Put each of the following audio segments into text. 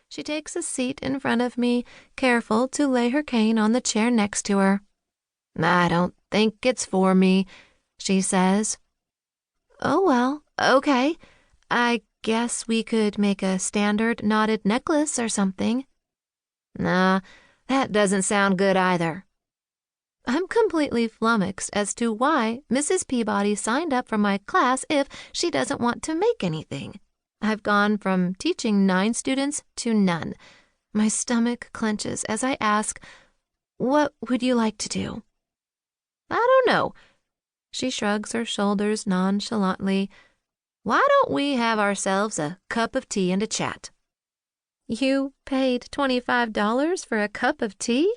She takes a seat in front of me, careful to lay her cane on the chair next to her. "I don't think it's for me," she says. "Oh, well, okay. I guess we could make a standard knotted necklace or something." "Nah, that doesn't sound good either." I'm completely flummoxed as to why Mrs. Peabody signed up for my class if she doesn't want to make anything. I've gone from teaching 9 students to none. My stomach clenches as I ask, "What would you like to do?" "I don't know." She shrugs her shoulders nonchalantly. "Why don't we have ourselves a cup of tea and a chat?" "You paid $25 for a cup of tea?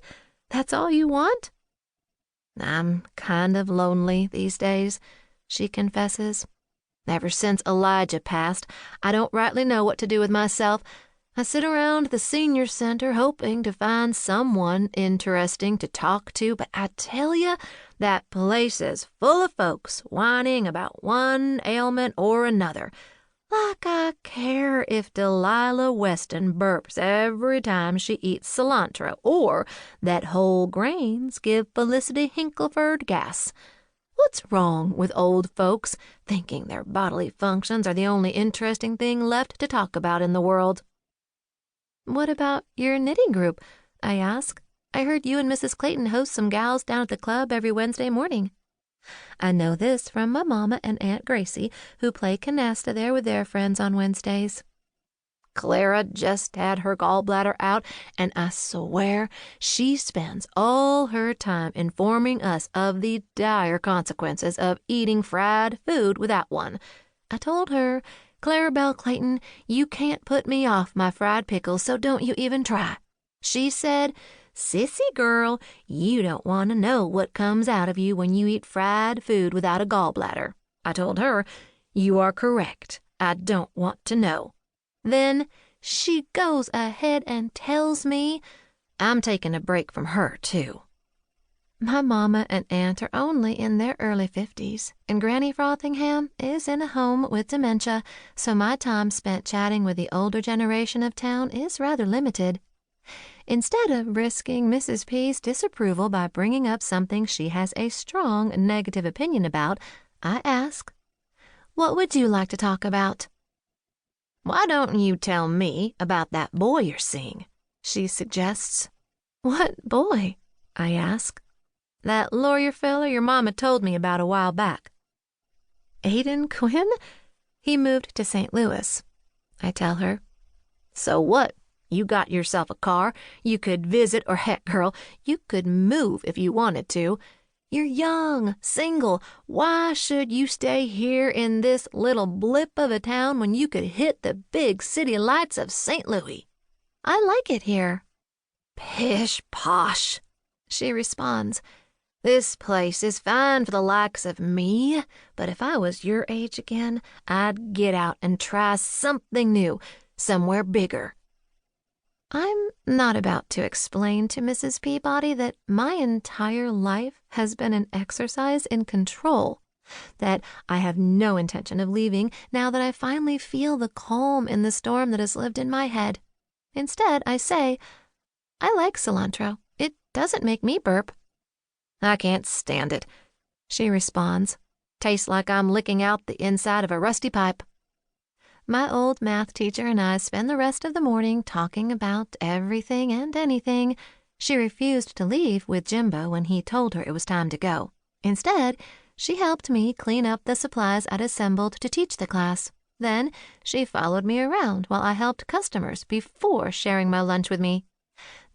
That's all you want?" "I'm kind of lonely these days," she confesses. "Ever since Elijah passed, I don't rightly know what to do with myself. I sit around the senior center hoping to find someone interesting to talk to, but I tell you, that place is full of folks whining about one ailment or another. Like I care if Delilah Weston burps every time she eats cilantro, or that whole grains give Felicity Hinkleford gas. What's wrong with old folks thinking their bodily functions are the only interesting thing left to talk about in the world?" "What about your knitting group?" I ask. "I heard you and Mrs. Clayton host some gals down at the club every Wednesday morning." I know this from my mama and Aunt Gracie, who play canasta there with their friends on Wednesdays. "Clara just had her gallbladder out, and I swear she spends all her time informing us of the dire consequences of eating fried food without one. I told her, 'Clarabelle Clayton, you can't put me off my fried pickles, so don't you even try.' She said, 'Sissy girl, you don't want to know what comes out of you when you eat fried food without a gallbladder.' I told her, 'You are correct. I don't want to know.' Then she goes ahead and tells me I'm taking a break from her, too." My mama and aunt are only in their early 50s, and Granny Frothingham is in a home with dementia, so my time spent chatting with the older generation of town is rather limited. Instead of risking Mrs. P's disapproval by bringing up something she has a strong negative opinion about, I ask, "What would you like to talk about?" "Why don't you tell me about that boy you're seeing?" she suggests. "What boy?" I ask. "That lawyer feller your mama told me about a while back." "Aiden Quinn? He moved to St. Louis," I tell her. "So what? You got yourself a car. You could visit, or heck, girl, you could move if you wanted to. You're young, single. Why should you stay here in this little blip of a town when you could hit the big city lights of St. Louis?" "I like it here." "Pish posh," she responds. "This place is fine for the likes of me, but if I was your age again, I'd get out and try something new, somewhere bigger." I'm not about to explain to Mrs. Peabody that my entire life has been an exercise in control, that I have no intention of leaving now that I finally feel the calm in the storm that has lived in my head. Instead, I say, "I like cilantro. It doesn't make me burp." "I can't stand it," she responds. "Tastes like I'm licking out the inside of a rusty pipe." My old math teacher and I spend the rest of the morning talking about everything and anything. She refused to leave with Jimbo when he told her it was time to go. Instead, she helped me clean up the supplies I'd assembled to teach the class. Then she followed me around while I helped customers before sharing my lunch with me.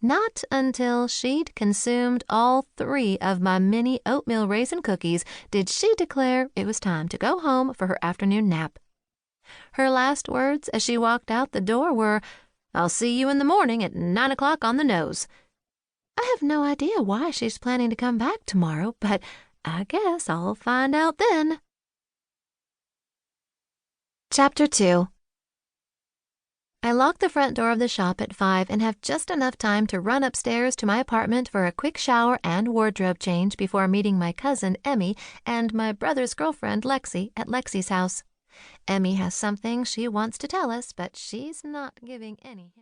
Not until she'd consumed all 3 of my mini oatmeal raisin cookies did she declare it was time to go home for her afternoon nap. Her last words as she walked out the door were, "I'll see you in the morning at 9 o'clock on the nose." I have no idea why she's planning to come back tomorrow, but I guess I'll find out then. Chapter 2. I lock the front door of the shop at 5 and have just enough time to run upstairs to my apartment for a quick shower and wardrobe change before meeting my cousin Emmy and my brother's girlfriend Lexi at Lexi's house. Emmy has something she wants to tell us, but she's not giving any hints.